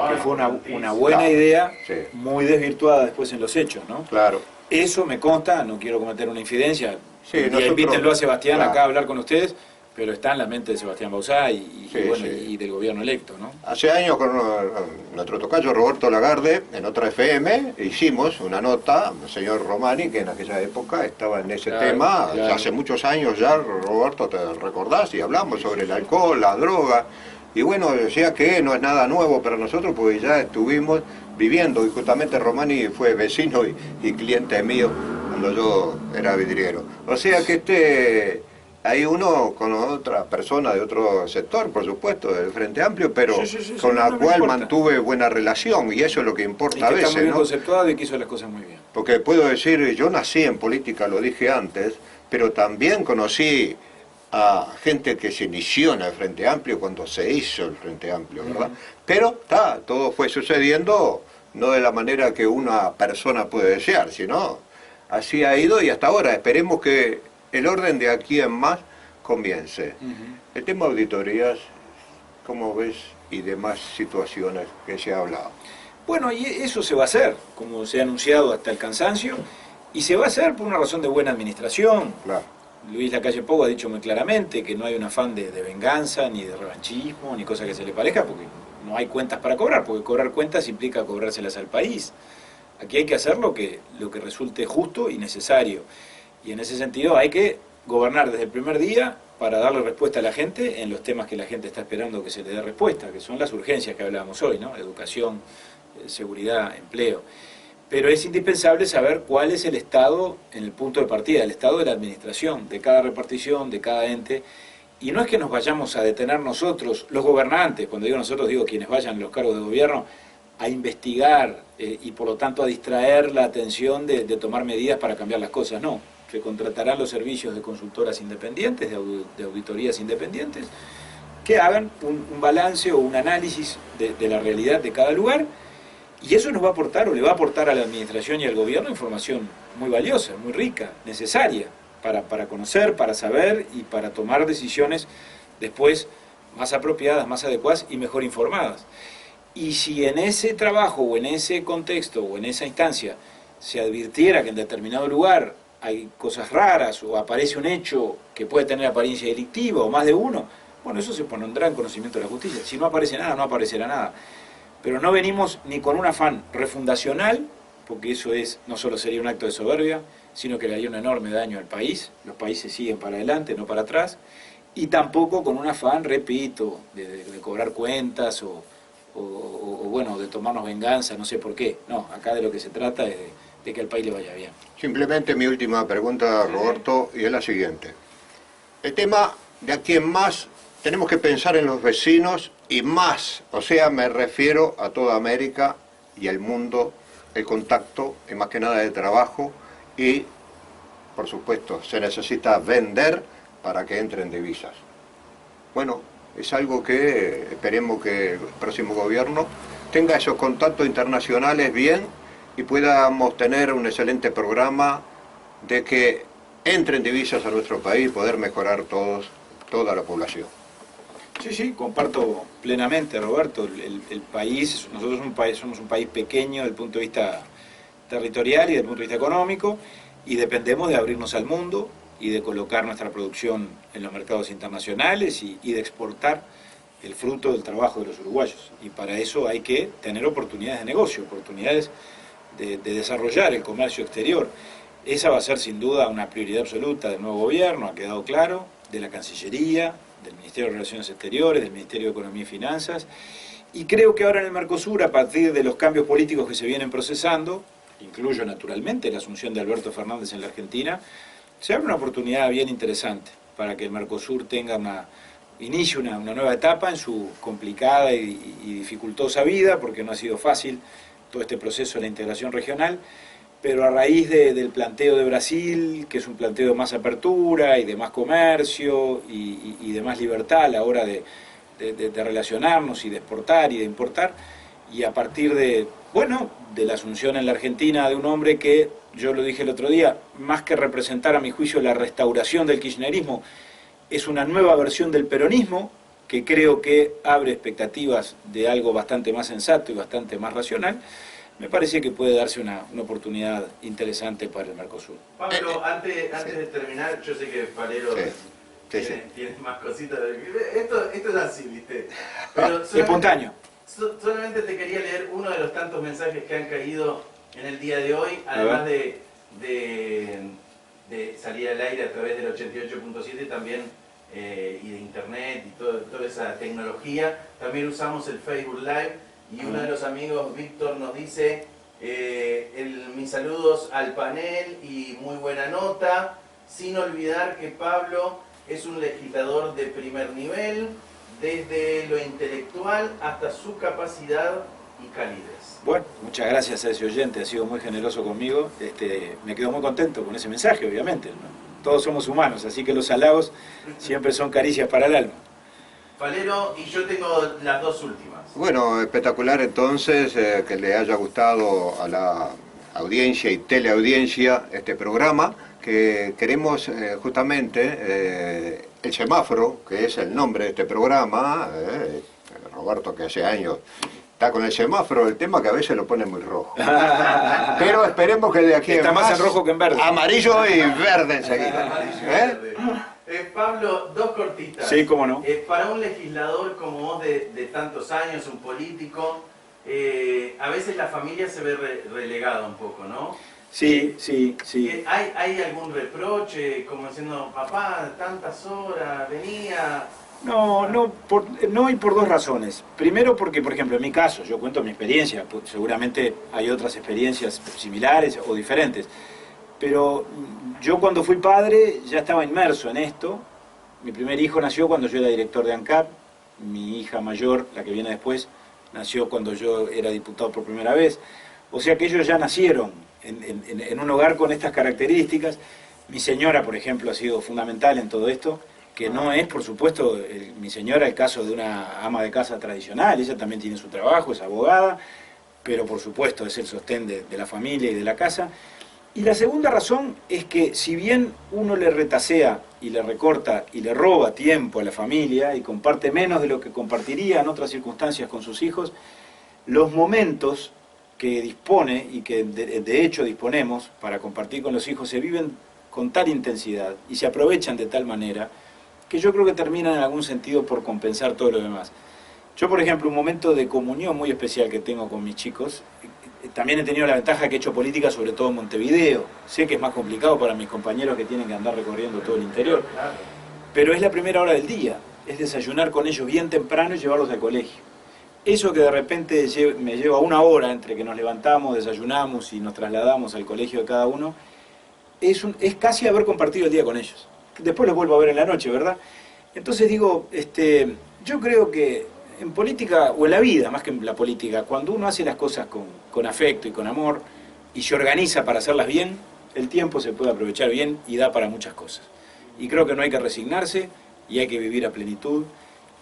que fue una buena idea, muy desvirtuada después en los hechos, ¿no? Claro. Eso me consta, no quiero cometer una infidencia, invítenlo a Sebastián acá a hablar con ustedes, pero está en la mente de Sebastián Bauzá y del gobierno electo, ¿no? Hace años con nuestro tocayo Roberto Lagarde, en otra FM, hicimos una nota, el señor Romani, que en aquella época estaba en ese tema, hace muchos años ya, Roberto, te recordás, y hablamos sobre el alcohol, la droga, y bueno, decía que no es nada nuevo para nosotros, porque ya estuvimos viviendo, y justamente Romani fue vecino y cliente mío cuando yo era vidriero. O sea que hay uno con otra persona de otro sector, por supuesto, del Frente Amplio, pero con la cual mantuve buena relación, y eso es lo que importa a veces, está muy bien conceptuado y que hizo las cosas muy bien. Porque puedo decir, yo nací en política, lo dije antes, pero también conocí a gente que se inició en el Frente Amplio cuando se hizo el Frente Amplio, ¿verdad? Pero todo fue sucediendo no de la manera que una persona puede desear, sino así ha ido y hasta ahora. Esperemos que el orden de aquí en más comience. El tema de auditorías, ¿cómo ves? Y demás situaciones que se ha hablado. Bueno, y eso se va a hacer, como se ha anunciado hasta el cansancio, y se va a hacer por una razón de buena administración. Claro. Luis Lacalle Pou ha dicho muy claramente que no hay un afán de venganza, ni de revanchismo, ni cosa que se le parezca, porque no hay cuentas para cobrar, porque cobrar cuentas implica cobrárselas al país. Aquí hay que hacer lo que resulte justo y necesario. Y en ese sentido hay que gobernar desde el primer día para darle respuesta a la gente en los temas que la gente está esperando que se le dé respuesta, que son las urgencias que hablábamos hoy, ¿no? Educación, seguridad, empleo. Pero es indispensable saber cuál es el estado en el punto de partida, el estado de la administración, de cada repartición, de cada ente. Y no es que nos vayamos a detener nosotros, los gobernantes, cuando digo nosotros digo quienes vayan en los cargos de gobierno, a investigar y por lo tanto a distraer la atención de tomar medidas para cambiar las cosas. No, se contratarán los servicios de consultoras independientes, de auditorías independientes, que hagan un balance o un análisis de la realidad de cada lugar. Y eso nos va a aportar, o le va a aportar a la administración y al gobierno información muy valiosa, muy rica, necesaria, para conocer, para saber y para tomar decisiones después más apropiadas, más adecuadas y mejor informadas. Y si en ese trabajo, o en ese contexto, o en esa instancia, se advirtiera que en determinado lugar hay cosas raras, o aparece un hecho que puede tener apariencia delictiva, o más de uno, bueno, eso se pondrá en conocimiento de la justicia. Si no aparece nada, no aparecerá nada. Pero no venimos ni con un afán refundacional, porque eso no solo sería un acto de soberbia, sino que le haría un enorme daño al país. Los países siguen para adelante, no para atrás. Y tampoco con un afán, repito, de cobrar cuentas o bueno, de tomarnos venganza, no sé por qué. No, acá de lo que se trata es de que al país le vaya bien. Simplemente mi última pregunta, Roberto, y es la siguiente. El tema de aquí en más, tenemos que pensar en los vecinos y más, o sea, me refiero a toda América y al mundo, el contacto, y más que nada de trabajo, y, por supuesto, se necesita vender para que entren divisas. Bueno, es algo que esperemos que el próximo gobierno tenga esos contactos internacionales bien y podamos tener un excelente programa de que entren divisas a nuestro país y poder mejorar toda la población. Sí, sí, comparto plenamente, Roberto. El país, nosotros somos un país pequeño desde el punto de vista territorial y desde el punto de vista económico, y dependemos de abrirnos al mundo y de colocar nuestra producción en los mercados internacionales y de exportar el fruto del trabajo de los uruguayos. Y para eso hay que tener oportunidades de negocio, oportunidades de desarrollar el comercio exterior. Esa va a ser sin duda una prioridad absoluta del nuevo gobierno, ha quedado claro, de la Cancillería, del Ministerio de Relaciones Exteriores, del Ministerio de Economía y Finanzas, y creo que ahora en el Mercosur, a partir de los cambios políticos que se vienen procesando, incluyo naturalmente la asunción de Alberto Fernández en la Argentina, se abre una oportunidad bien interesante para que el Mercosur inicie una nueva etapa en su complicada y dificultosa vida, porque no ha sido fácil todo este proceso de la integración regional, pero a raíz del planteo de Brasil, que es un planteo de más apertura y de más comercio y de más libertad a la hora de relacionarnos y de exportar y de importar, y a partir de la asunción en la Argentina de un hombre que, yo lo dije el otro día, más que representar a mi juicio la restauración del kirchnerismo, es una nueva versión del peronismo que creo que abre expectativas de algo bastante más sensato y bastante más racional. Me parece que puede darse una oportunidad interesante para el Mercosur. Pablo, antes de terminar, yo sé que Palero tiene más cositas. Esto es así, ¿viste? Pero espontáneo. Solamente te quería leer uno de los tantos mensajes que han caído en el día de hoy, además de salir al aire a través del 88.7 también y de internet y toda esa tecnología. También usamos el Facebook Live. Y uno de los amigos, Víctor, nos dice, mis saludos al panel y muy buena nota, sin olvidar que Pablo es un legislador de primer nivel, desde lo intelectual hasta su capacidad y calidez. Bueno, muchas gracias a ese oyente, ha sido muy generoso conmigo, me quedo muy contento con ese mensaje, obviamente, ¿no? Todos somos humanos, así que los halagos siempre son caricias para el alma. Falero, y yo tengo las dos últimas. Bueno, espectacular entonces, que le haya gustado a la audiencia y teleaudiencia este programa, que queremos justamente el semáforo, que es el nombre de este programa, Roberto que hace años está con el semáforo, el tema que a veces lo pone muy rojo. Pero esperemos que de aquí está más en rojo que en verde. Amarillo y verde enseguida. Amarillo y verde. Pablo, dos cortitas. Sí, cómo no. Para un legislador como vos de tantos años, un político, a veces la familia se ve relegada un poco, ¿no? Sí, sí, sí. ¿Hay algún reproche, como diciendo, papá, tantas horas, venía? No, no, y por dos razones. Primero porque, por ejemplo, en mi caso, yo cuento mi experiencia, seguramente hay otras experiencias similares o diferentes, pero yo cuando fui padre ya estaba inmerso en esto. Mi primer hijo nació cuando yo era director de ANCAP, mi hija mayor, la que viene después, nació cuando yo era diputado por primera vez, o sea que ellos ya nacieron en un hogar con estas características. Mi señora, por ejemplo, ha sido fundamental en todo esto, que no es, por supuesto, mi señora el caso de una ama de casa tradicional, ella también tiene su trabajo, es abogada, pero por supuesto es el sostén de la familia y de la casa. Y la segunda razón es que si bien uno le retasea y le recorta y le roba tiempo a la familia y comparte menos de lo que compartiría en otras circunstancias con sus hijos, los momentos que dispone y que de hecho disponemos para compartir con los hijos se viven con tal intensidad y se aprovechan de tal manera que yo creo que terminan en algún sentido por compensar todo lo demás. Yo, por ejemplo, un momento de comunión muy especial que tengo con mis chicos, también he tenido la ventaja que he hecho política sobre todo en Montevideo. Sé que es más complicado para mis compañeros que tienen que andar recorriendo todo el interior, pero es la primera hora del día, es desayunar con ellos bien temprano y llevarlos al colegio. Eso que de repente me lleva una hora entre que nos levantamos, desayunamos y nos trasladamos al colegio de cada uno, es casi haber compartido el día con ellos. Después los vuelvo a ver en la noche, ¿verdad? Entonces digo, yo creo que en política, o en la vida, más que en la política, cuando uno hace las cosas con afecto y con amor, y se organiza para hacerlas bien, el tiempo se puede aprovechar bien y da para muchas cosas. Y creo que no hay que resignarse, y hay que vivir a plenitud.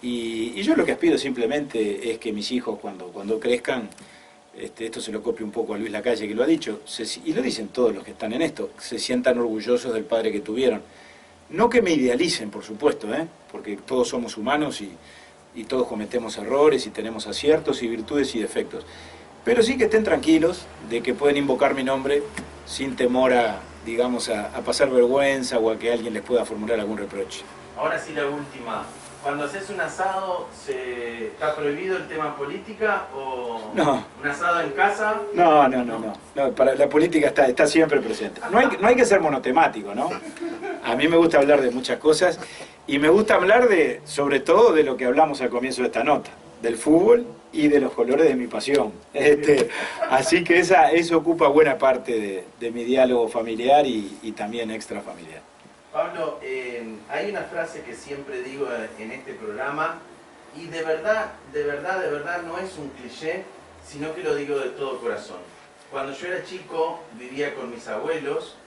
Y yo lo que aspiro simplemente es que mis hijos, cuando crezcan, esto se lo copio un poco a Luis Lacalle, que lo ha dicho, y lo dicen todos los que están en esto, se sientan orgullosos del padre que tuvieron. No que me idealicen, por supuesto, porque todos somos humanos y todos cometemos errores y tenemos aciertos y virtudes y defectos. Pero sí que estén tranquilos de que pueden invocar mi nombre sin temor a, digamos, a pasar vergüenza o a que alguien les pueda formular algún reproche. Ahora sí la última. Cuando haces un asado, ¿está prohibido el tema política o no. ¿Un asado en casa? No, para la política está siempre presente. No hay que ser monotemático, ¿no? A mí me gusta hablar de muchas cosas y me gusta hablar sobre todo de lo que hablamos al comienzo de esta nota, del fútbol y de los colores de mi pasión. Así que eso ocupa buena parte de mi diálogo familiar y también extrafamiliar. Pablo, hay una frase que siempre digo en este programa y de verdad no es un cliché, sino que lo digo de todo corazón. Cuando yo era chico vivía con mis abuelos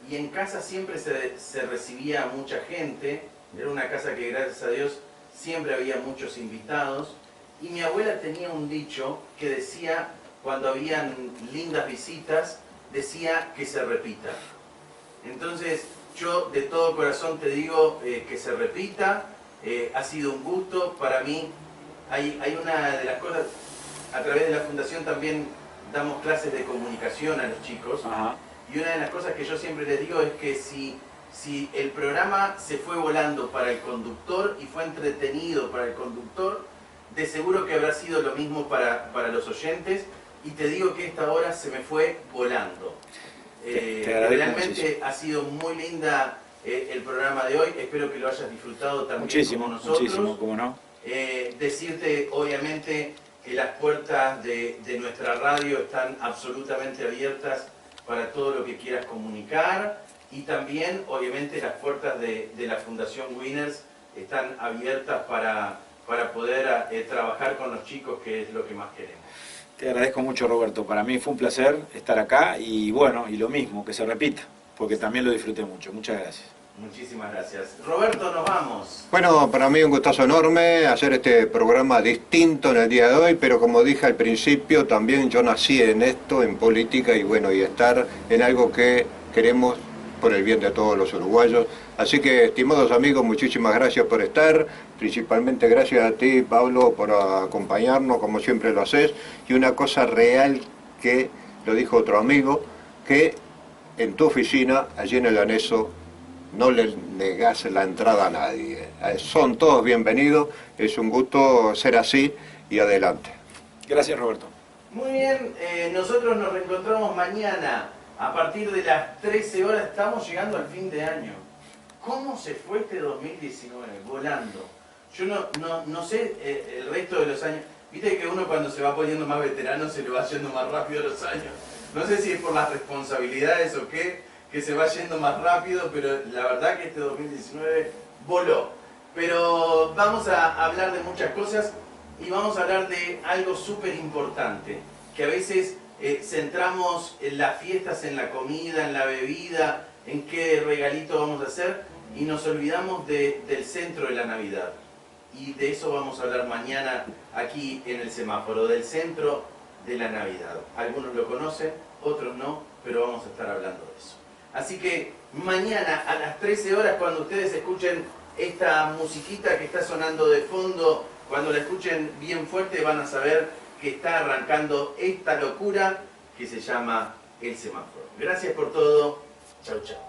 y en casa siempre se recibía mucha gente, era una casa que gracias a Dios siempre había muchos invitados y mi abuela tenía un dicho que decía, cuando habían lindas visitas, decía que se repita. Entonces, yo de todo corazón te digo que se repita, ha sido un gusto para mí. Hay una de las cosas, a través de la fundación también damos clases de comunicación a los chicos. Ajá. Y una de las cosas que yo siempre les digo es que si el programa se fue volando para el conductor y fue entretenido para el conductor, de seguro que habrá sido lo mismo para los oyentes. Y te digo que esta hora se me fue volando. Realmente muchísimo. Ha sido muy linda el programa de hoy, espero que lo hayas disfrutado también muchísimo, como nosotros. Muchísimo, cómo no. Decirte obviamente que las puertas de nuestra radio están absolutamente abiertas para todo lo que quieras comunicar y también obviamente las puertas de la Fundación Winners están abiertas para poder trabajar con los chicos, que es lo que más queremos. Te agradezco mucho, Roberto. Para mí fue un placer estar acá y bueno, y lo mismo, que se repita, porque también lo disfruté mucho. Muchas gracias. Muchísimas gracias. Roberto, nos vamos. Bueno, para mí un gustazo enorme hacer este programa distinto en el día de hoy, pero como dije al principio, también yo nací en esto, en política, y bueno, y estar en algo que queremos por el bien de todos los uruguayos. Así que, estimados amigos, muchísimas gracias por estar, principalmente gracias a ti, Pablo, por acompañarnos, como siempre lo haces, y una cosa real que lo dijo otro amigo, que en tu oficina, allí en el anexo, no le negás la entrada a nadie. Son todos bienvenidos, es un gusto ser así y adelante. Gracias, Roberto. Muy bien, nosotros nos reencontramos mañana a partir de las 13 horas. Estamos llegando al fin de año. ¿Cómo se fue este 2019? Volando. Yo no sé el resto de los años. Viste que uno cuando se va poniendo más veterano se le va yendo más rápido los años. No sé si es por las responsabilidades o qué, que se va yendo más rápido, pero la verdad que este 2019 voló. Pero vamos a hablar de muchas cosas y vamos a hablar de algo súper importante, que a veces centramos en las fiestas, en la comida, en la bebida, en qué regalito vamos a hacer y nos olvidamos del centro de la Navidad. Y de eso vamos a hablar mañana aquí en el semáforo, del centro de la Navidad. Algunos lo conocen, otros no, pero vamos a estar hablando de eso. Así que mañana a las 13 horas, cuando ustedes escuchen esta musiquita que está sonando de fondo, cuando la escuchen bien fuerte, van a saber que está arrancando esta locura que se llama el semáforo. Gracias por todo. Chau, chau.